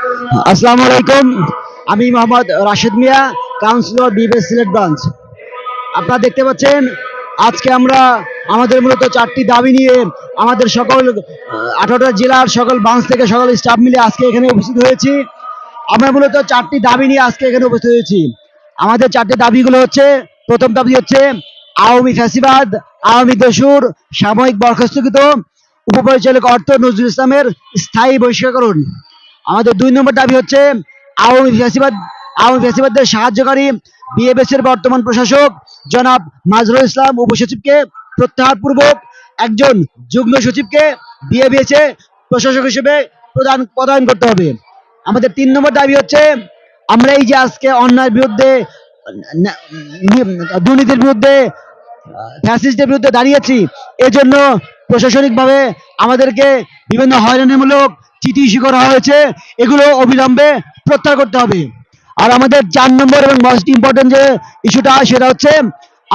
আসসালামু আলাইকুম। আমি মোহাম্মদ রাশেদ মিয়া, কাউন্সিলর বিএস সিলেট ব্রাঞ্চ। আপনারা দেখতে পাচ্ছেন আজকে আমরা আমাদের মূলত 4টি দাবি নিয়ে আমাদের সকল 18টা জেলার সকল ব্রাঞ্চ থেকে সকল স্টাফ মিলে আজকে এখানে উপস্থিত হয়েছি। আমরা মূলত 4টি দাবি নিয়ে আজকে এখানে উপস্থিত হয়েছি। আমাদের 4টি দাবিগুলো হচ্ছে, প্রথম দাবি হচ্ছে আওয়ামী ফ্যাসিবাদ, আওয়ামী দস্যুর সাময়িক বরখাস্তকৃত উপপরিচালক অর্থ নজরুল ইসলামের স্থায়ী বহিষ্কারকরণ। আমাদের 2 নম্বর দাবি হচ্ছে আওয়ামী ফ্যাসিবাদদের সাহায্যকারী বিএবিএস এর বর্তমান প্রশাসক জনাব মাজহারুল ইসলাম উপসচিবকে প্রত্যাহার পূর্বক একজন যুগ্ম সচিবকে বিএবিএস এ প্রশাসক হিসেবে প্রদান করতে হবে। আমাদের 3 নম্বর দাবি হচ্ছে, আমরা এই যে আজকে অন্যায়ের বিরুদ্ধে, দুর্নীতির বিরুদ্ধে, ফ্যাসিস্টের বিরুদ্ধে দাঁড়িয়েছি, এজন্য প্রশাসনিকভাবে আমাদেরকে বিভিন্ন হয়রানিমূলক চিঠি ইস্যু করা হয়েছে, এগুলো অবিলম্বে প্রত্যাহার করতে হবে। আর আমাদের 4 নম্বর এবং মোস্ট ইম্পর্টেন্ট যে ইস্যুটা, সেটা হচ্ছে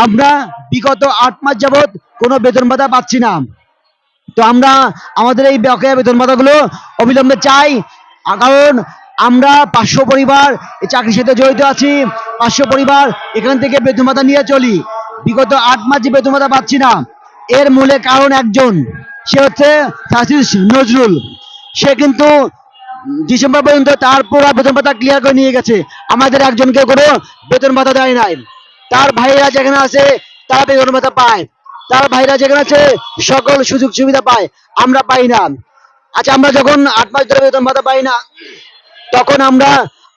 আমরা বিগত 8 মাস যাবৎ কোনো বেতন ভাতা পাচ্ছি না। তো আমরা আমাদের এই বকেয়া বেতন ভাতাগুলো অবিলম্বে চাই। কারণ আমরা 500 পরিবার এই চাকরির সাথে জড়িত আছি। 500 পরিবার এখান থেকে বেতন ভাতা নিয়ে চলি। বিগত 8 মাস যে বেতন ভাতা পাচ্ছি না, এর মূলে কারণ একজন, সে হচ্ছে ফ্যাসিস্ট নজরুল। সে কিন্তু ডিসেম্বর পর্যন্ত তার পুরো বেতন ভাতা ক্লিয়ার করে নিয়ে গেছে, আমাদের একজনকে কোনো বেতন ভাতা দেয় নাই। তার ভাইরা যেখানে আছে তারা বেতন ভাতা পায়, তার ভাইরা যেখানে আছে সকল সুযোগ সুবিধা পায়, আমরা পাই না। আচ্ছা, আমরা যখন 8 মাস ধরে বেতন ভাতা পাই না, তখন আমরা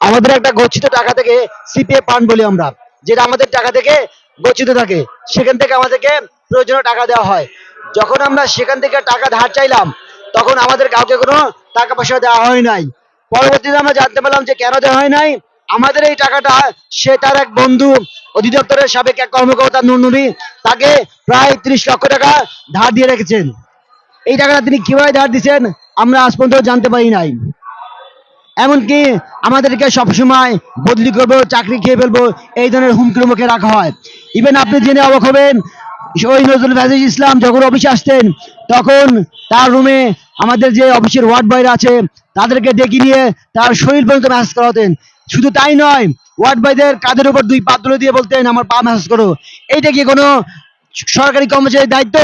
আমাদের একটা গচ্ছিত টাকা থেকে সিপিএফ ফান্ড বলি আমরা, যেটা আমাদের টাকা থেকে গচ্ছিত থাকে, সেখান থেকে আমাদেরকে প্রয়োজনীয় টাকা দেওয়া হয়। যখন আমরা সেখান থেকে টাকা ধার চাইলাম, তখন আমাদের কাউকে কোনো টাকা পয়সা দেওয়া হয় নাই। পরবর্তীতে আমরা জানতে পারলাম যে কেন দেওয়া হয় নাই। আমাদের এই টাকাটা সে তার এক বন্ধু, অধিদপ্তরের সাবেক এক কর্মকর্তা নূর নবী, তাকে প্রায় 30 লক্ষ টাকা ধার দিয়ে রেখেছেন। এই টাকাটা তিনি কিভাবে ধার দিচ্ছেন আমরা আজ পর্যন্ত জানতে পারি নাই। এমনকি আমাদেরকে সবসময় বদলি করবো, চাকরি খেয়ে ফেলবো, এই ধরনের হুমকির মুখে রাখা হয়। ইভেন আপনি জেনে অবাক হবেন, ওই নজরুল ফ্যাসিস্ট ইসলাম যখন অফিসে আসতেন, তখন তার রুমে আমাদের যে অফিসের ওয়ার্ড বয়রা আছে তাদেরকে ডেকে নিয়ে তার শরীর পর্যন্ত ম্যাসাজ করাতেন। শুধু তাই নয়, ওয়ার্ড বয়দের কাঁধের উপর 2 পা তুলে দিয়ে বলতেন, আমার পা ম্যাসাজ করো। এইটা কি কোনো সরকারি কর্মচারীর দায়িত্ব?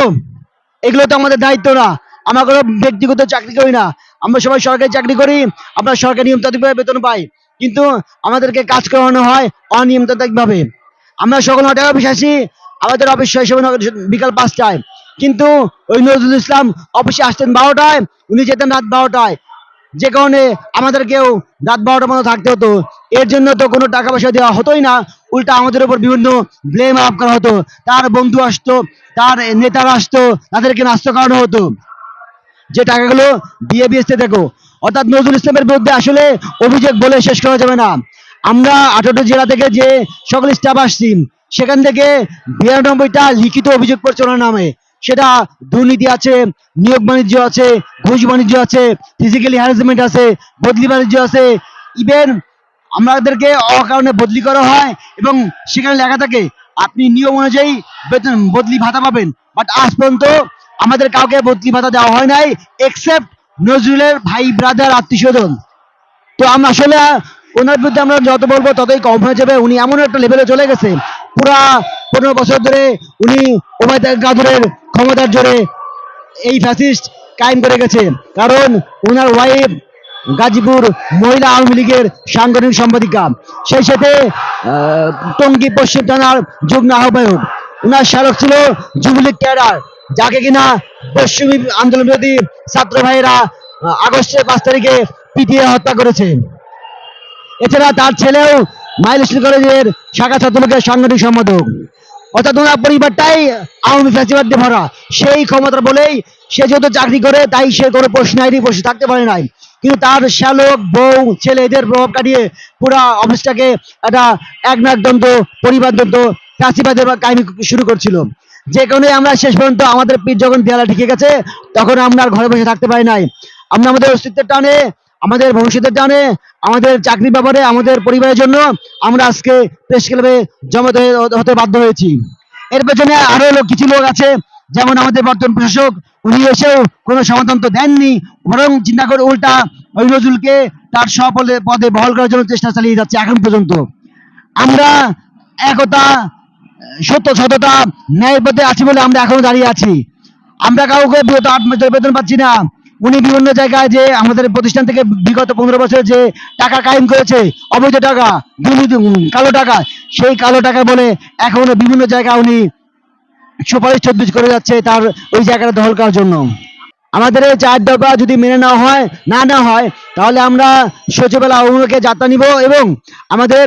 এগুলো তো আমাদের দায়িত্ব না। আমরা কোনো ব্যক্তিগত চাকরি করি না, আমরা সবাই সরকারি চাকরি করি। আমরা সরকারি নিয়মতান্ত্রিকভাবে বেতন পাই, কিন্তু আমাদেরকে কাজ করানো হয় অনিয়মতান্ত্রিকভাবে। আমরা সকাল 9টায় অফিস আসি, আমাদের অফিস শেষ হবে বিকাল 5টায়, কিন্তু ওই নজরুল ইসলাম অফিসে আসতেন 12টায়, উনি যেতেন রাত 12টায়। যে কারণে আমাদেরকেও রাত 12টার মতো থাকতে হতো। এর জন্য তো কোনো টাকা পয়সা দেওয়া হতোই না, উল্টা আমাদের উপর বিভিন্ন ব্লেম আপ করা হতো। তার বন্ধু আসতো, তার নেতারা আসতো, তাদেরকে নাস্তা করানো হতো, যে টাকাগুলো বিএবিএস দেখো। অর্থাৎ নজরুল ইসলামের বিরুদ্ধে আসলে অভিযোগ বলে শেষ করা যাবে না। আমরা 18টা জেলা থেকে যে সকল স্টাফ আসছি, সেখান থেকে 92টা লিখিত অভিযোগ পড়ছে ওনার নামে। সেটা দুর্নীতি আছে, নিয়োগ বাণিজ্য আছে, ঘুষ বাণিজ্য আছে, ফিজিক্যালি হ্যারাসমেন্ট আছে, বদলি বাণিজ্য আছে। ইভেন আমাদেরকে অকারণে বদলি করা হয় এবং সেখানে লেখা থাকে আপনি নিয়ম অনুযায়ী বেতন বদলি ভাতা পাবেন, বাট আজ পর্যন্ত আমাদের কাউকে বদলি ভাতা দেওয়া হয় নাই, এক্সেপ্ট নজরুলের ভাই ব্রাদার আত্মীয় স্বজন। তো আমরা আসলে ওনার বিরুদ্ধে আমরা যত বলবো ততই কম হয়ে যাবে। উনি এমন একটা লেভেলে চলে গেছে, পুরা 15 বছর ধরে উনি ওবায়দুল কাদেরের ক্ষমতার জোরে এই ফ্যাসিস্ট কায়েম করে গেছে। কারণ ওনার ওয়াইফ গাজীপুর মহিলা আওয়ামী লীগের সাংগঠনিক সম্পাদিকা, সেই সাথে টঙ্গী পশ্চিম থানার যুগ্ম আহ্বায়ক। ওনার শালক ছিল যুবলীগ ক্যাডার, যাকে কিনা পশ্চিমী আন্দোলন বিরোধী ছাত্র ভাইয়েরা আগস্টের 5 তারিখে পিটিয়ে হত্যা করেছে। এছাড়া তার ছেলেও মাইলস্টোন কলেজের শাখা ছাত্রলীগের সাংগঠনিক সম্পাদক। অর্থাৎ ওনার পরিবারটাই আওয়ামী ফ্যাসিবাদ দিয়ে ভরা। সেই ক্ষমতা বলেই সে যেহেতু চাকরি করে, তাই সে কোনো প্রশ্ন আইনি বসে থাকতে পারে নাই। কিন্তু তার শ্যালক বউ ছেলে এদের প্রভাব কাটিয়ে পুরা অফিসটাকে একটা একনাকদন্ত পরিবারদন্ত ফ্যাসিবাদের কাহিনী শুরু করছিল। যে কারণে আমরা শেষ পর্যন্ত আমাদের পিঠ যখন দেয়ালে ঠেকে গেছে, তখন আমরা আর ঘরে বসে থাকতে পারি নাই। আমরা আমাদের অস্তিত্বের টানে, আমাদের ভবিষ্যতের টানে, আমাদের চাকরির ব্যাপারে, আমাদের পরিবারের জন্য আমরা আজকে প্রেস ক্লাবে জমায়েত হতে বাধ্য হয়েছি। এর পেছনে আরো কিছু লোক আছে, যেমন আমাদের বর্তমান প্রশাসক, উনি এসেও কোনো সমাধান তো দেননি, বরং চিন্তা করে উল্টা ওই নজরুলকে তার সপদে পদে বহাল করার জন্য চেষ্টা চালিয়ে যাচ্ছে এখন পর্যন্ত। আমরা একতা, সত্য, সততা, ন্যায় পথে আছি বলে আমরা এখনো দাঁড়িয়ে আছি। আমরা কাউকে বিগত 8 মাস ধরে বেতন পাচ্ছি না। উনি বিভিন্ন জায়গায় যে আমাদের প্রতিষ্ঠান থেকে বিগত 15 বছরে যে টাকা কায়েম করেছে, অবৈধ টাকা, দুর্নীতি, কালো টাকা, সেই কালো টাকা বলে এখনো বিভিন্ন জায়গায় উনি সুপারিশ তদবির করে যাচ্ছে তার ওই জায়গাটা দখল করার জন্য। আমাদের এই 4 দফা যদি মেনে নেওয়া হয়, না হয়, তাহলে আমরা সচিবালয় অভিমুখে যাত্রা নিব এবং আমাদের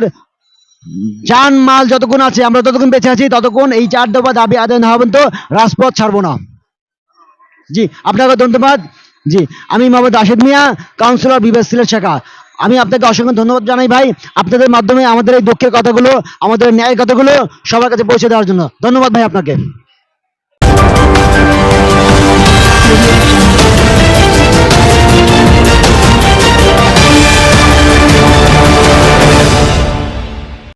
যান মাল যতক্ষণ আছে, আমরা ততক্ষণ বেঁচে আছি, ততক্ষণ এই 4 দফা দাবি আদায় না হবেন তো রাজপথ ছাড়বো না। জি, আপনাকে ধন্যবাদ। জি, আমি মোহাম্মদ রাশেদ মিয়া, কাউন্সিলর বিবেক সিলেট শাখা। আমি আপনাকে অসংখ্য ধন্যবাদ জানাই ভাই, আপনাদের মাধ্যমে আমাদের এই দুঃখের কথাগুলো, আমাদের ন্যায়ের কথাগুলো সবার কাছে পৌঁছে দেওয়ার জন্য। ধন্যবাদ ভাই আপনাকে।